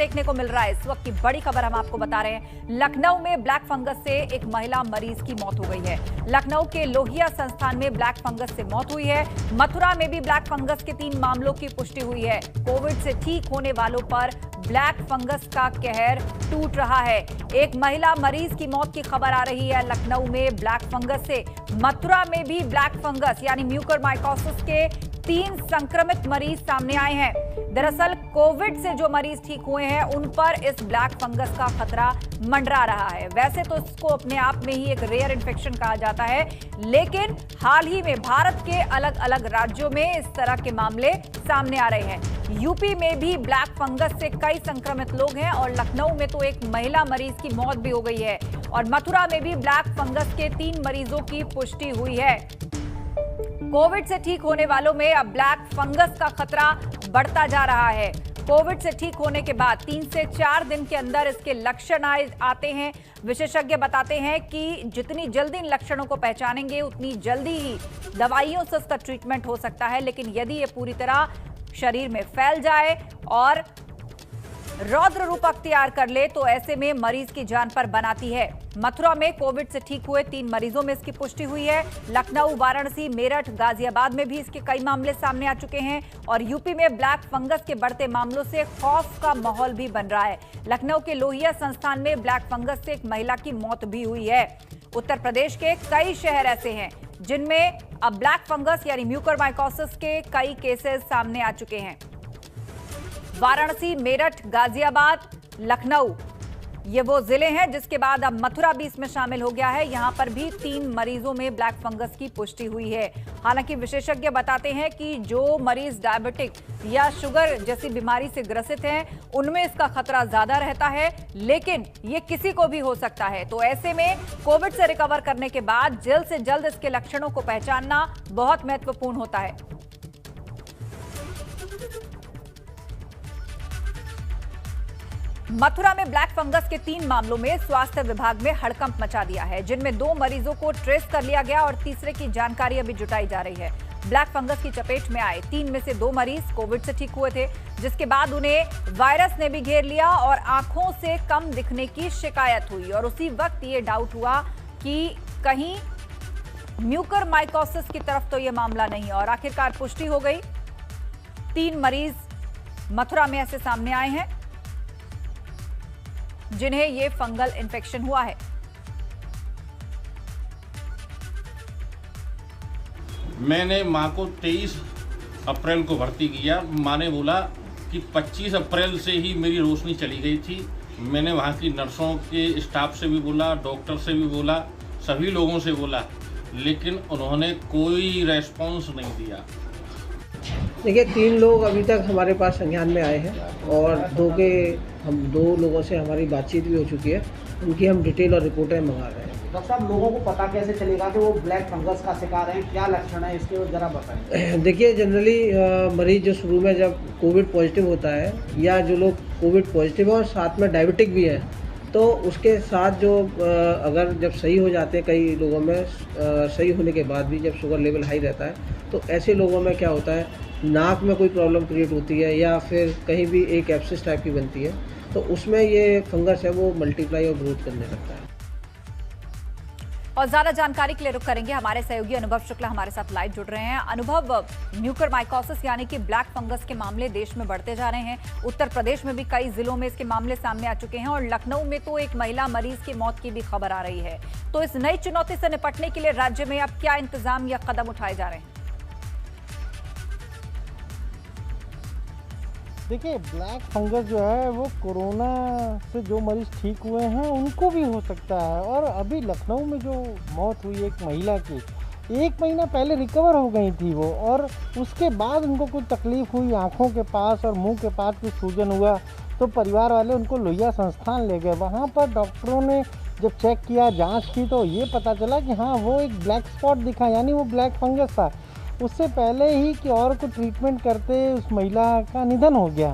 देखने को मिल रहा है। इस वक्त की बड़ी खबर हम आपको बता रहे हैं। लखनऊ में ब्लैक फंगस से एक महिला मरीज की मौत हो गई है। लखनऊ के लोहिया संस्थान में ब्लैक फंगस से मौत हुई है। मथुरा में भी ब्लैक फंगस के 3 मामलों की पुष्टि हुई है। कोविड से ठीक होने वालों पर ब्लैक फंगस का कहर टूट रहा है। एक महिला मरीज की मौत की खबर आ रही है लखनऊ में ब्लैक फंगस से। मथुरा में भी ब्लैक फंगस यानी म्यूकरमाइकोसिस के 3 संक्रमित मरीज सामने आए हैं। दरअसल कोविड से जो मरीज ठीक हुए हैं उन पर इस ब्लैक फंगस का खतरा मंडरा रहा है। वैसे तो इसको अपने आप में ही एक रेयर इन्फेक्शन कहा जाता है, लेकिन हाल ही में भारत के अलग अलग राज्यों में इस तरह के मामले सामने आ रहे हैं। यूपी में भी ब्लैक फंगस से कई संक्रमित लोग हैं और लखनऊ में तो एक महिला मरीज की मौत भी हो गई है और मथुरा में भी ब्लैक फंगस के 3 मरीजों की पुष्टि हुई है। कोविड से ठीक होने वालों में अब ब्लैक फंगस का खतरा बढ़ता जा रहा है। कोविड से ठीक होने के बाद 3 से 4 दिन के अंदर इसके लक्षण आते हैं। विशेषज्ञ बताते हैं कि जितनी जल्दी इन लक्षणों को पहचानेंगे उतनी जल्दी ही दवाइयों से इसका ट्रीटमेंट हो सकता है। लेकिन यदि ये पूरी तरह शरीर में फैल जाए और रौद्र रूप अख्तियार कर ले तो ऐसे में मरीज की जान पर बनाती है। मथुरा में कोविड से ठीक हुए 3 मरीजों में इसकी पुष्टि हुई है। लखनऊ, वाराणसी, मेरठ, गाजियाबाद में भी इसके कई मामले सामने आ चुके हैं और यूपी में ब्लैक फंगस के बढ़ते मामलों से खौफ का माहौल भी बन रहा है। लखनऊ के लोहिया संस्थान में ब्लैक फंगस से एक महिला की मौत भी हुई है। उत्तर प्रदेश के कई शहर ऐसे हैं जिनमें अब ब्लैक फंगस यानी म्यूकरमाइकोसिस के कई केसेस सामने आ चुके हैं। वाराणसी, मेरठ, गाजियाबाद, लखनऊ ये वो जिले हैं जिसके बाद अब मथुरा भी इसमें शामिल हो गया है। यहां पर भी 3 मरीजों में ब्लैक फंगस की पुष्टि हुई है। हालांकि विशेषज्ञ बताते हैं कि जो मरीज डायबिटिक या शुगर जैसी बीमारी से ग्रसित हैं उनमें इसका खतरा ज्यादा रहता है, लेकिन ये किसी को भी हो सकता है। तो ऐसे में कोविड से रिकवर करने के बाद जल्द से जल्द इसके लक्षणों को पहचानना बहुत महत्वपूर्ण होता है। मथुरा में ब्लैक फंगस के 3 मामलों में स्वास्थ्य विभाग में हड़कंप मचा दिया है, जिनमें 2 मरीजों को ट्रेस कर लिया गया और तीसरे की जानकारी अभी जुटाई जा रही है। ब्लैक फंगस की चपेट में आए 3 में से 2 मरीज कोविड से ठीक हुए थे, जिसके बाद उन्हें वायरस ने भी घेर लिया और आंखों से कम दिखने की शिकायत हुई और उसी वक्त ये डाउट हुआ कि कहीं म्यूकरमाइकोसिस की तरफ तो ये मामला नहीं, और आखिरकार पुष्टि हो गई। 3 मरीज मथुरा में ऐसे सामने आए हैं जिन्हें ये फंगल इन्फेक्शन हुआ है। मैंने मां को 23 अप्रैल को भर्ती किया। मां ने बोला कि 25 अप्रैल से ही मेरी रोशनी चली गई थी। मैंने वहां की नर्सों के स्टाफ से भी बोला, डॉक्टर से भी बोला, सभी लोगों से बोला, लेकिन उन्होंने कोई रेस्पॉन्स नहीं दिया। देखिए, 3 लोग अभी तक हमारे पास संज्ञान में आए हैं और 2 लोगों से हमारी बातचीत भी हो चुकी है। उनकी हम डिटेल और रिपोर्टें मंगा रहे हैं। डॉक्टर साहब, लोगों को पता कैसे चलेगा कि वो ब्लैक फंगस का शिकार हैं? क्या लक्षण है इसके, जरा बताएं। देखिए, जनरली मरीज जो शुरू में जब कोविड पॉजिटिव होता है या जो लोग कोविड पॉजिटिव है और साथ में डायबिटिक भी है, तो उसके साथ जो अगर जब सही हो जाते हैं, कई लोगों में सही होने के बाद भी जब शुगर लेवल हाई रहता है, तो ऐसे लोगों में क्या होता है, नाक में कोई प्रॉब्लम क्रिएट होती है या फिर कहीं भी एक एब्सिस टाइप की बनती है, तो उसमें ये फंगस है वो मल्टीप्लाई और ग्रोथ करने लगता है। और ज्यादा जानकारी के लिए रुक करेंगे, हमारे सहयोगी अनुभव शुक्ला हमारे साथ लाइव जुड़ रहे हैं। अनुभव, म्यूकरमाइकोसिस यानी कि ब्लैक फंगस के मामले देश में बढ़ते जा रहे हैं। उत्तर प्रदेश में भी कई जिलों में इसके मामले सामने आ चुके हैं और लखनऊ में तो एक महिला मरीज की मौत की भी खबर आ रही है। तो इस नई चुनौती से निपटने के लिए राज्य में अब क्या इंतजाम या कदम उठाए जा रहे हैं? देखिए, ब्लैक फंगस जो है वो कोरोना से जो मरीज ठीक हुए हैं उनको भी हो सकता है। और अभी लखनऊ में जो मौत हुई एक महिला की, 1 महीना पहले रिकवर हो गई थी वो, और उसके बाद उनको कुछ तकलीफ हुई, आंखों के पास और मुंह के पास कुछ सूजन हुआ, तो परिवार वाले उनको लोहिया संस्थान ले गए। वहाँ पर डॉक्टरों ने जब चेक किया, जांच की, तो ये पता चला कि हाँ, वो एक ब्लैक स्पॉट दिखा, यानी वो ब्लैक फंगस था। उससे पहले ही कि और को ट्रीटमेंट करते उस महिला का निधन हो गया।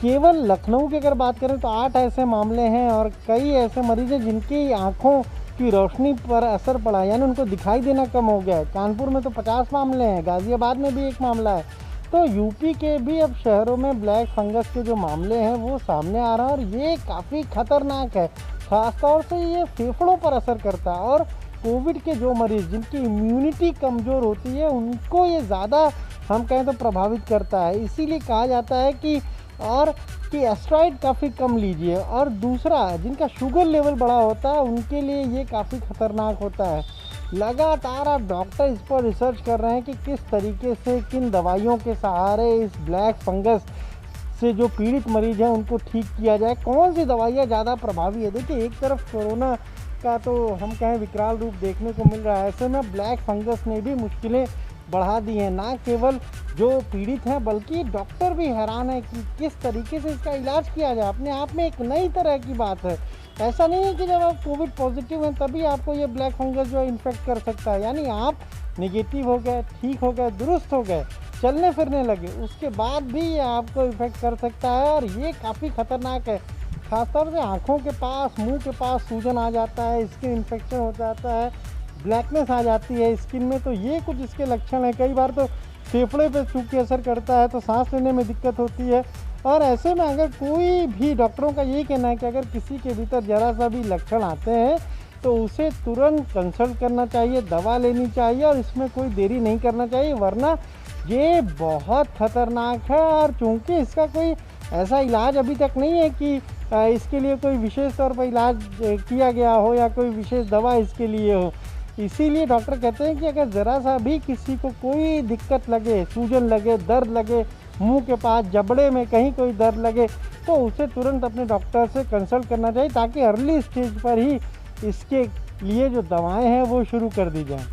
केवल लखनऊ की अगर बात करें तो 8 ऐसे मामले हैं और कई ऐसे मरीज हैं जिनकी आंखों की रोशनी पर असर पड़ा, यानी उनको दिखाई देना कम हो गया है। कानपुर में तो 50 मामले हैं, गाजियाबाद में भी एक मामला है। तो यूपी के भी अब शहरों में ब्लैक फंगस के जो मामले हैं वो सामने आ रहा है और ये काफ़ी खतरनाक है। ख़ासतौर से ये फेफड़ों पर असर करता है और कोविड के जो मरीज़ जिनकी इम्यूनिटी कमज़ोर होती है उनको ये ज़्यादा हम कहें तो प्रभावित करता है। इसीलिए कहा जाता है कि एस्टेरॉयड काफ़ी कम लीजिए। और दूसरा, जिनका शुगर लेवल बड़ा होता है उनके लिए ये काफ़ी ख़तरनाक होता है। लगातार अब डॉक्टर इस पर रिसर्च कर रहे हैं कि किस तरीके से किन दवाइयों के सहारे इस ब्लैक फंगस से जो पीड़ित मरीज हैं उनको ठीक किया जाए, कौन सी दवाइयाँ ज़्यादा प्रभावी है। देखिए, एक तरफ कोरोना का तो हम कहें विकराल रूप देखने को मिल रहा है, ऐसे में ब्लैक फंगस ने भी मुश्किलें बढ़ा दी हैं। ना केवल जो पीड़ित हैं बल्कि डॉक्टर भी हैरान है कि किस तरीके से इसका इलाज किया जाए। अपने आप में एक नई तरह की बात है। ऐसा नहीं है कि जब आप कोविड पॉजिटिव हैं तभी आपको ये ब्लैक फंगस जो है इन्फेक्ट कर सकता है। यानी आप नेगेटिव हो गए, ठीक हो गए, दुरुस्त हो गए, चलने फिरने लगे, उसके बाद भी ये आपको इफ़ेक्ट कर सकता है और ये काफ़ी ख़तरनाक है। ख़ासतौर से आँखों के पास, मुंह के पास सूजन आ जाता है, स्किन इन्फेक्शन हो जाता है, ब्लैकनेस आ जाती है स्किन में, तो ये कुछ इसके लक्षण हैं। कई बार तो फेफड़े पे चूँकि असर करता है तो सांस लेने में दिक्कत होती है। और ऐसे में अगर कोई भी, डॉक्टरों का यही कहना है कि अगर किसी के भीतर ज़रा सा भी लक्षण आते हैं तो उसे तुरंत कंसल्ट करना चाहिए, दवा लेनी चाहिए और इसमें कोई देरी नहीं करना चाहिए, वरना ये बहुत ख़तरनाक है। और चूँकि इसका कोई ऐसा इलाज अभी तक नहीं है कि इसके लिए कोई विशेष तौर पर इलाज किया गया हो या कोई विशेष दवा इसके लिए हो, इसीलिए डॉक्टर कहते हैं कि अगर ज़रा सा भी किसी को कोई दिक्कत लगे, सूजन लगे, दर्द लगे, मुंह के पास, जबड़े में कहीं कोई दर्द लगे, तो उसे तुरंत अपने डॉक्टर से कंसल्ट करना चाहिए ताकि अर्ली स्टेज पर ही इसके लिए जो दवाएं हैं वो शुरू कर दी जाएं।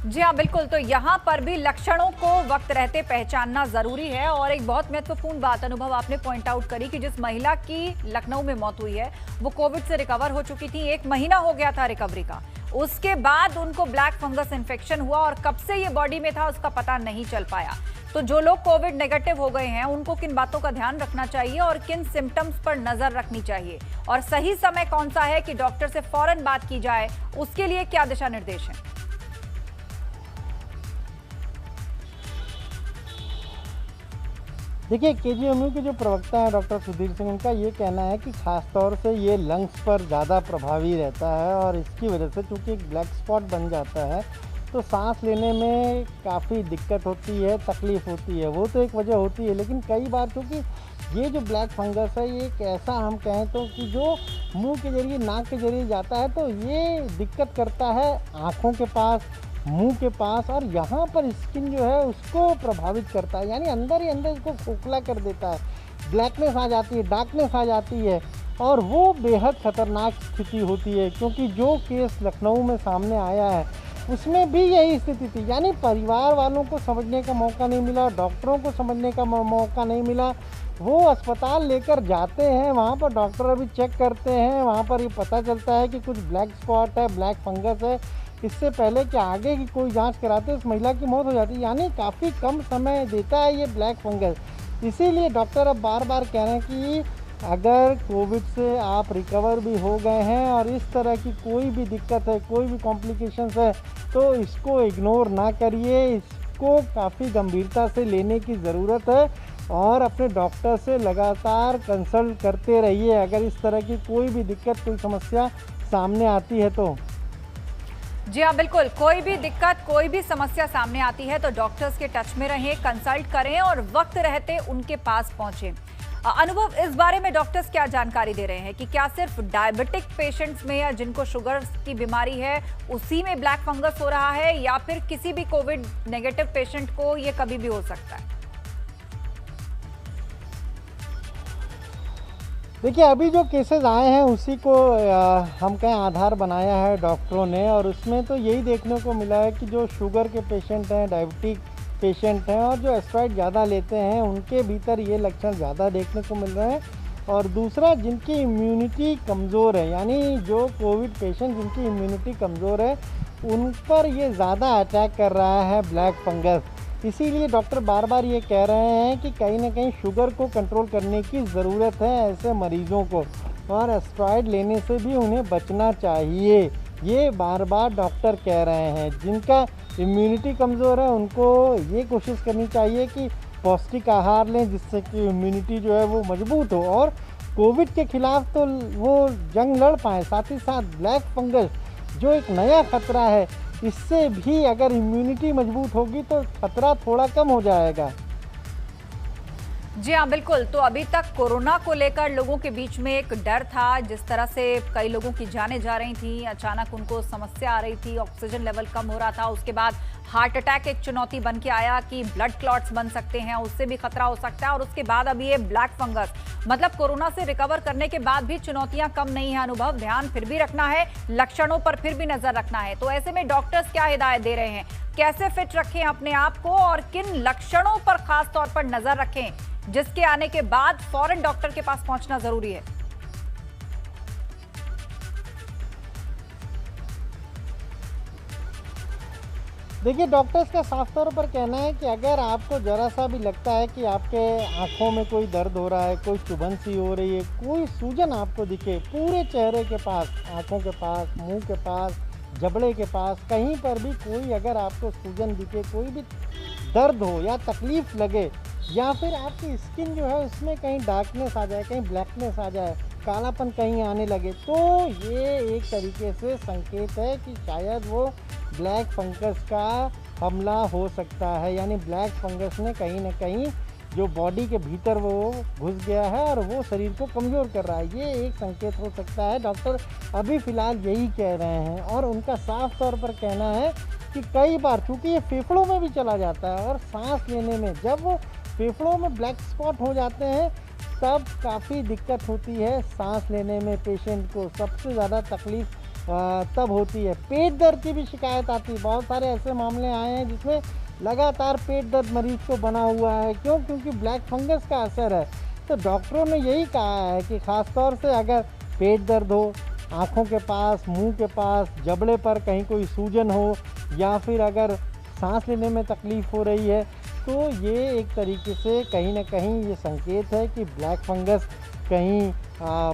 जी हाँ, बिल्कुल। तो यहाँ पर भी लक्षणों को वक्त रहते पहचानना जरूरी है। और एक बहुत महत्वपूर्ण बात अनुभव आपने पॉइंट आउट करी कि जिस महिला की लखनऊ में मौत हुई है वो कोविड से रिकवर हो चुकी थी, 1 महीना हो गया था रिकवरी का, उसके बाद उनको ब्लैक फंगस इन्फेक्शन हुआ और कब से ये बॉडी में था उसका पता नहीं चल पाया। तो जो लोग कोविड नेगेटिव हो गए हैं उनको किन बातों का ध्यान रखना चाहिए और किन सिम्टम्स पर नजर रखनी चाहिए और सही समय कौन सा है कि डॉक्टर से फौरन बात की जाए, उसके लिए क्या दिशा निर्देश हैं? देखिए, केजीएमयू के जो प्रवक्ता हैं डॉक्टर सुधीर सिंह, उनका ये कहना है कि ख़ासतौर से ये लंग्स पर ज़्यादा प्रभावी रहता है और इसकी वजह से चूँकि एक ब्लैक स्पॉट बन जाता है तो सांस लेने में काफ़ी दिक्कत होती है, तकलीफ़ होती है, वो तो एक वजह होती है। लेकिन कई बार क्योंकि ये जो ब्लैक फंगस है ये एक ऐसा, हम कहें तो, कि जो मुंह के जरिए, नाक के जरिए जाता है, तो ये दिक्कत करता है आँखों के पास, मुंह के पास, और यहाँ पर स्किन जो है उसको प्रभावित करता है। यानी अंदर ही अंदर इसको खोखला कर देता है, ब्लैकनेस आ जाती है, डार्कनेस आ जाती है और वो बेहद ख़तरनाक स्थिति होती है। क्योंकि जो केस लखनऊ में सामने आया है उसमें भी यही स्थिति थी। यानी परिवार वालों को समझने का मौका नहीं मिला, डॉक्टरों को समझने का मौका नहीं मिला। वो अस्पताल लेकर जाते हैं, वहाँ पर डॉक्टर अभी चेक करते हैं, वहाँ पर ये पता चलता है कि कुछ ब्लैक स्पॉट है, ब्लैक फंगस है, इससे पहले कि आगे की कोई जांच कराते उस महिला की मौत हो जाती है। यानी काफ़ी कम समय देता है ये ब्लैक फंगस। इसीलिए डॉक्टर अब बार बार कह रहे हैं कि अगर कोविड से आप रिकवर भी हो गए हैं और इस तरह की कोई भी दिक्कत है, कोई भी कॉम्प्लिकेशंस है, तो इसको इग्नोर ना करिए, इसको काफ़ी गंभीरता से लेने की ज़रूरत है और अपने डॉक्टर से लगातार कंसल्ट करते रहिए अगर इस तरह की कोई भी दिक्कत, कोई समस्या सामने आती है तो। जी हाँ, बिल्कुल। कोई भी दिक्कत, कोई भी समस्या सामने आती है तो डॉक्टर्स के टच में रहें, कंसल्ट करें और वक्त रहते उनके पास पहुंचें। अनुभव, इस बारे में डॉक्टर्स क्या जानकारी दे रहे हैं कि क्या सिर्फ डायबिटिक पेशेंट्स में या जिनको शुगर की बीमारी है उसी में ब्लैक फंगस हो रहा है या फिर किसी भी कोविड नेगेटिव पेशेंट को ये कभी भी हो सकता है? देखिए, अभी जो केसेस आए हैं उसी को हम कहें आधार बनाया है डॉक्टरों ने और उसमें तो यही देखने को मिला है कि जो शुगर के पेशेंट हैं, डायबिटिक पेशेंट हैं और जो एस्टेरॉयड ज़्यादा लेते हैं उनके भीतर ये लक्षण ज़्यादा देखने को मिल रहे हैं। और दूसरा, जिनकी इम्यूनिटी कमज़ोर है, यानी जो कोविड पेशेंट जिनकी इम्यूनिटी कमज़ोर है उन पर ये ज़्यादा अटैक कर रहा है ब्लैक फंगस। इसीलिए डॉक्टर बार बार ये कह रहे हैं कि कहीं ना कहीं शुगर को कंट्रोल करने की ज़रूरत है ऐसे मरीज़ों को और एस्टेरॉयड लेने से भी उन्हें बचना चाहिए। ये बार बार डॉक्टर कह रहे हैं। जिनका इम्यूनिटी कमज़ोर है उनको ये कोशिश करनी चाहिए कि पौष्टिक आहार लें, जिससे कि इम्यूनिटी जो है वो मजबूत हो और कोविड के खिलाफ तो वो जंग लड़ पाएँ। साथ ही साथ ब्लैक फंगस जो एक नया खतरा है, इससे भी अगर इम्यूनिटी मजबूत होगी तो खतरा थोड़ा कम हो जाएगा। जी हाँ, बिल्कुल। तो अभी तक कोरोना को लेकर लोगों के बीच में एक डर था, जिस तरह से कई लोगों की जानें जा रही थी, अचानक उनको समस्या आ रही थी, ऑक्सीजन लेवल कम हो रहा था, उसके बाद हार्ट अटैक एक चुनौती बन के आया कि ब्लड क्लॉट्स बन सकते हैं, उससे भी खतरा हो सकता है, और उसके बाद अभी ये ब्लैक फंगस। मतलब कोरोना से रिकवर करने के बाद भी चुनौतियां कम नहीं है। अनुभव, ध्यान फिर भी रखना है, लक्षणों पर फिर भी नजर रखना है। तो ऐसे में डॉक्टर्स क्या हिदायत दे रहे हैं, कैसे फिट रखें अपने आप को और किन लक्षणों पर खास तौर पर नजर रखें जिसके आने के बाद फौरन डॉक्टर के पास पहुंचना जरूरी है? देखिए, डॉक्टर्स का साफ तौर पर कहना है कि अगर आपको ज़रा सा भी लगता है कि आपके आँखों में कोई दर्द हो रहा है, कोई चुभन सी हो रही है, कोई सूजन आपको दिखे पूरे चेहरे के पास, आँखों के पास, मुंह के पास, जबड़े के पास, कहीं पर भी कोई अगर आपको सूजन दिखे, कोई भी दर्द हो या तकलीफ़ लगे, या फिर आपकी स्किन जो है उसमें कहीं डार्कनेस आ जाए, कहीं ब्लैकनेस आ जाए, कालापन कहीं आने लगे, तो ये एक तरीके से संकेत है कि शायद वो ब्लैक फंगस का हमला हो सकता है। यानी ब्लैक फंगस ने कहीं ना कहीं जो बॉडी के भीतर वो घुस गया है और वो शरीर को कमज़ोर कर रहा है, ये एक संकेत हो सकता है। डॉक्टर अभी फ़िलहाल यही कह रहे हैं और उनका साफ तौर पर कहना है कि कई बार, चूँकि ये फेफड़ों में भी चला जाता है और सांस लेने में जब वो फेफड़ों में ब्लैक स्पॉट हो जाते हैं तब काफ़ी दिक्कत होती है सांस लेने में। पेशेंट को सबसे ज़्यादा तकलीफ़ तब होती है। पेट दर्द की भी शिकायत आती है, बहुत सारे ऐसे मामले आए हैं जिसमें लगातार पेट दर्द मरीज को बना हुआ है। क्यों? क्योंकि ब्लैक फंगस का असर है। तो डॉक्टरों ने यही कहा है कि ख़ास तौर से अगर पेट दर्द हो, आँखों के पास, मुंह के पास, जबड़े पर कहीं कोई सूजन हो, या फिर अगर सांस लेने में तकलीफ़ हो रही है, तो ये एक तरीके से कहीं ना कहीं ये संकेत है कि ब्लैक फंगस कहीं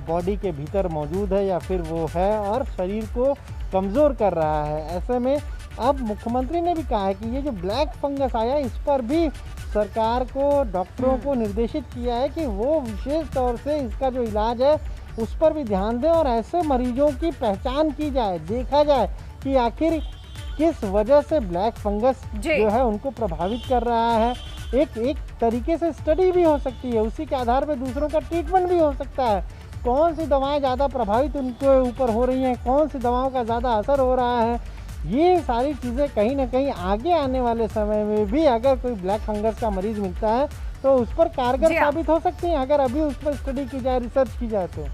बॉडी के भीतर मौजूद है या फिर वो है और शरीर को कमज़ोर कर रहा है। ऐसे में अब मुख्यमंत्री ने भी कहा है कि ये जो ब्लैक फंगस आया, इस पर भी सरकार को, डॉक्टरों को निर्देशित किया है कि वो विशेष तौर से इसका जो इलाज है उस पर भी ध्यान दें और ऐसे मरीजों की पहचान की जाए, देखा जाए कि आखिर किस वजह से ब्लैक फंगस जो है उनको प्रभावित कर रहा है। एक तरीके से स्टडी भी हो सकती है, उसी के आधार पर दूसरों का ट्रीटमेंट भी हो सकता है। कौन सी दवाएं ज़्यादा प्रभावित उनके ऊपर हो रही हैं, कौन सी दवाओं का ज़्यादा असर हो रहा है, ये सारी चीज़ें कहीं ना कहीं आगे आने वाले समय में भी अगर कोई ब्लैक फंगस का मरीज़ मिलता है तो उस पर कारगर साबित हो सकती हैं, अगर अभी उस पर स्टडी की जाए, रिसर्च की जाए तो।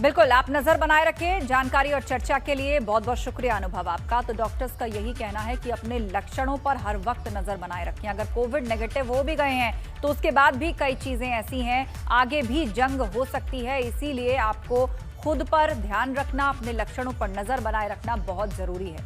बिल्कुल, आप नजर बनाए रखें। जानकारी और चर्चा के लिए बहुत बहुत शुक्रिया अनुभव आपका। तो डॉक्टर्स का यही कहना है कि अपने लक्षणों पर हर वक्त नजर बनाए रखें। अगर कोविड नेगेटिव हो भी गए हैं तो उसके बाद भी कई चीजें ऐसी हैं, आगे भी जंग हो सकती है, इसीलिए आपको खुद पर ध्यान रखना, अपने लक्षणों पर नजर बनाए रखना बहुत जरूरी है।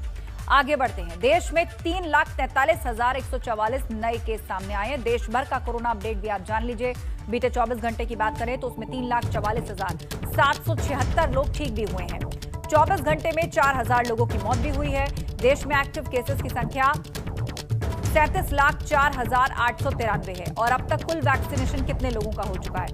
आगे बढ़ते हैं। देश में 3,43,144 नए केस सामने आए हैं। देश भर का कोरोना अपडेट भी आप जान लीजिए। बीते 24 घंटे की बात करें तो उसमें 3,44,776 लोग ठीक भी हुए हैं। 24 घंटे में 4,000 लोगों की मौत भी हुई है। देश में एक्टिव केसेस की संख्या 37,04,893 है। और अब तक कुल वैक्सीनेशन कितने लोगों का हो चुका है?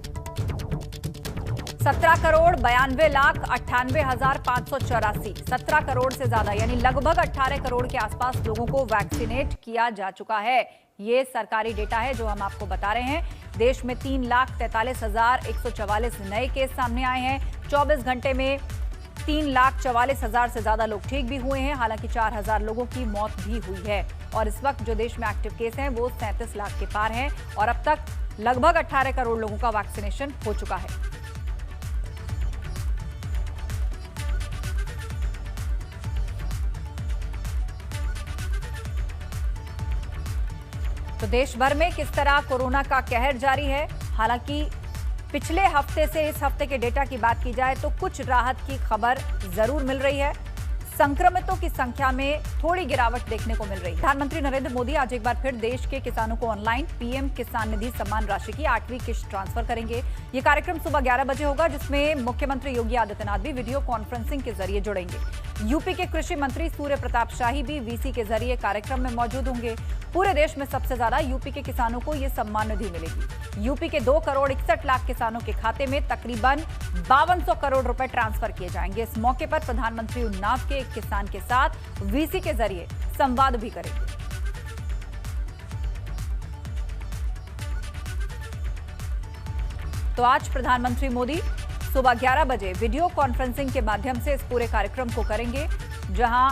17,92,98,584। 17 करोड़ से ज्यादा, यानी लगभग 18 करोड़ के आसपास लोगों को वैक्सीनेट किया जा चुका है। ये सरकारी डेटा है जो हम आपको बता रहे हैं। देश में 3,43,144 नए केस सामने आए हैं। 24 घंटे में 3,44,000 से ज्यादा लोग ठीक भी हुए हैं। हालांकि 4,000 लोगों की मौत भी हुई है। और इस वक्त जो देश में एक्टिव केस हैं वो 37 लाख के पार हैं और अब तक लगभग 18 करोड़ लोगों का वैक्सीनेशन हो चुका है। तो देश भर में किस तरह कोरोना का कहर जारी है। हालांकि पिछले हफ्ते से इस हफ्ते के डेटा की बात की जाए तो कुछ राहत की खबर जरूर मिल रही है। संक्रमितों की संख्या में थोड़ी गिरावट देखने को मिल रही है। प्रधानमंत्री नरेंद्र मोदी आज एक बार फिर देश के किसानों को ऑनलाइन पीएम किसान निधि सम्मान राशि की 8वीं किश्त ट्रांसफर करेंगे। ये कार्यक्रम सुबह 11 बजे होगा, जिसमें मुख्यमंत्री योगी आदित्यनाथ भी वीडियो कॉन्फ्रेंसिंग के जरिए जुड़ेंगे। यूपी के कृषि मंत्री सूर्य प्रताप शाही भी वीसी के जरिए कार्यक्रम में मौजूद होंगे। पूरे देश में सबसे ज्यादा यूपी के किसानों को ये सम्मान निधि मिलेगी। यूपी के 2 करोड़ 61 लाख किसानों के खाते में तकरीबन 5200 करोड़ रुपए ट्रांसफर किए जाएंगे। इस मौके पर प्रधानमंत्री उन्नाव के एक किसान के साथ वीसी के जरिए संवाद भी करेंगे। तो आज प्रधानमंत्री मोदी सुबह 11 बजे वीडियो कॉन्फ्रेंसिंग के माध्यम से इस पूरे कार्यक्रम को करेंगे, जहां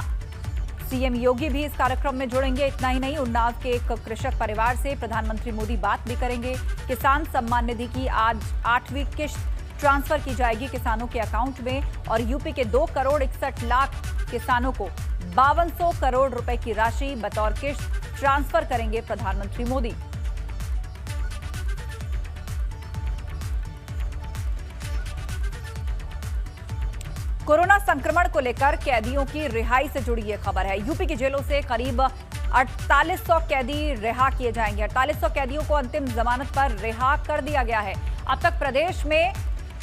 सीएम योगी भी इस कार्यक्रम में जुड़ेंगे। इतना ही नहीं, उन्नाव के एक कृषक परिवार से प्रधानमंत्री मोदी बात भी करेंगे। किसान सम्मान निधि की आज 8वीं किश्त ट्रांसफर की जाएगी किसानों के अकाउंट में, और यूपी के 2 करोड़ 61 लाख किसानों को 5200 करोड़ रुपए की राशि बतौर किश्त ट्रांसफर करेंगे प्रधानमंत्री मोदी। कोरोना संक्रमण को लेकर कैदियों की रिहाई से जुड़ी यह खबर है। यूपी की जेलों से करीब 4800 कैदी रिहा किए जाएंगे। 4800 कैदियों को अंतिम जमानत पर रिहा कर दिया गया है। अब तक प्रदेश में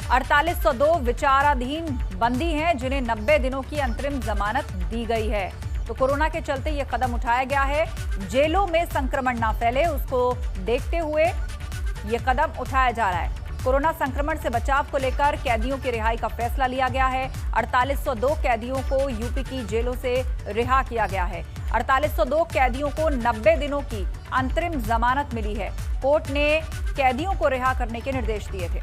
4802 विचाराधीन बंदी हैं, जिन्हें 90 दिनों की अंतरिम जमानत दी गई है। तो कोरोना के चलते यह कदम उठाया गया है। जेलों में संक्रमण ना फैले, उसको देखते हुए यह कदम उठाया जा रहा है। कोरोना संक्रमण से बचाव को लेकर कैदियों की रिहाई का फैसला लिया गया है। 4802 कैदियों को यूपी की जेलों से रिहा किया गया है। 4802 कैदियों को 90 दिनों की अंतरिम जमानत मिली है। कोर्ट ने कैदियों को रिहा करने के निर्देश दिए थे।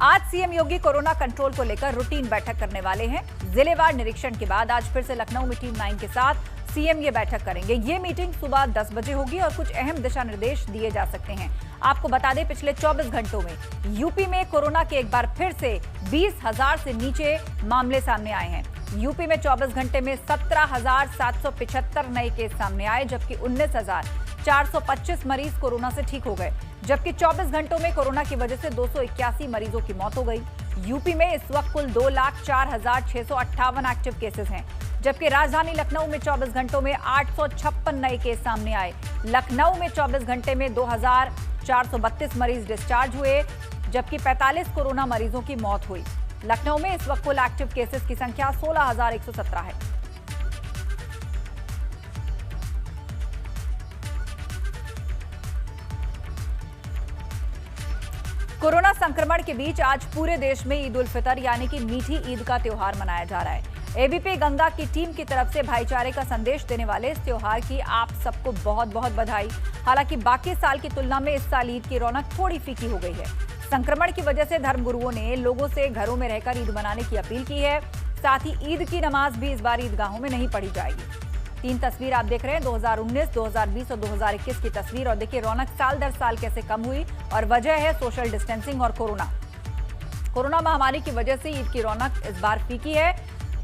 आज सीएम योगी कोरोना कंट्रोल को लेकर रूटीन बैठक करने वाले हैं। जिलेवार निरीक्षण के बाद आज फिर से लखनऊ में टीम 9 के साथ सीएम ये बैठक करेंगे। ये मीटिंग सुबह 10 बजे होगी और कुछ अहम दिशा निर्देश दिए जा सकते हैं। आपको बता दें, पिछले 24 घंटों में यूपी में कोरोना के एक बार फिर से 20,000 से नीचे मामले सामने आए हैं। यूपी में 24 घंटे में 17,775 नए केस सामने आए, जबकि 19,425 मरीज कोरोना से ठीक हो गए। जबकि 24 घंटों में कोरोना की वजह से 281 मरीजों की मौत हो गई। यूपी में इस वक्त कुल 2,04,658 एक्टिव केसेस हैं, जबकि राजधानी लखनऊ में 24 घंटों में 856 नए केस सामने आए। लखनऊ में 24 घंटे में 2,432 मरीज डिस्चार्ज हुए, जबकि 45 कोरोना मरीजों की मौत हुई। लखनऊ में इस वक्त कुल एक्टिव केसेस की संख्या 16,117 है। कोरोना संक्रमण के बीच आज पूरे देश में ईद उल फितर यानी कि मीठी ईद का त्योहार मनाया जा रहा है। एबीपी गंगा की टीम की तरफ से भाईचारे का संदेश देने वाले इस त्योहार की आप सबको बहुत बहुत बधाई। हालांकि बाकी साल की तुलना में इस साल ईद की रौनक थोड़ी फीकी हो गई है। संक्रमण की वजह से धर्मगुरुओं ने लोगों से घरों में रहकर ईद मनाने की अपील की है। साथ ही ईद की नमाज भी इस बार ईदगाहों में नहीं पढ़ी जाएगी। 3 तस्वीर आप देख रहे हैं, 2019, 2020 और 2021 की तस्वीर। और देखिए रौनक साल दर साल कैसे कम हुई, और वजह है सोशल डिस्टेंसिंग और कोरोना महामारी की वजह से ईद की रौनक इस बार फीकी है।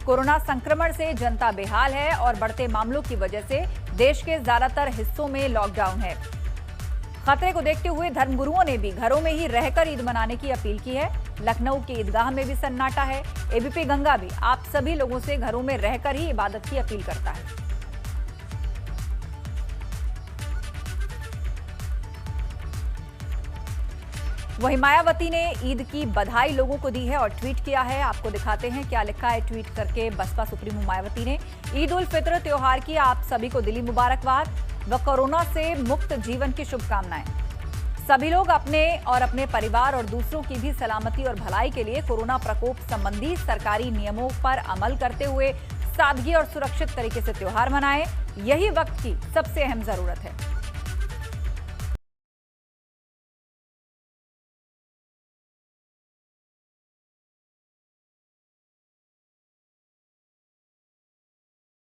कोरोना संक्रमण से जनता बेहाल है और बढ़ते मामलों की वजह से देश के ज्यादातर हिस्सों में लॉकडाउन है। खतरे को देखते हुए धर्मगुरुओं ने भी घरों में ही रहकर ईद मनाने की अपील की है। लखनऊ की ईदगाह में भी सन्नाटा है। एबीपी गंगा भी आप सभी लोगों से घरों में रहकर ही इबादत की अपील करता है। वहीं मायावती ने ईद की बधाई लोगों को दी है और ट्वीट किया है। आपको दिखाते हैं क्या लिखा है ट्वीट करके बसपा सुप्रीमो मायावती ने। ईद उल फितर त्योहार की आप सभी को दिली मुबारकबाद व कोरोना से मुक्त जीवन की शुभकामनाएं। सभी लोग अपने और अपने परिवार और दूसरों की भी सलामती और भलाई के लिए कोरोना प्रकोप संबंधी सरकारी नियमों पर अमल करते हुए सादगी और सुरक्षित तरीके से त्योहार मनाएं। यही वक्त की सबसे अहम जरूरत है।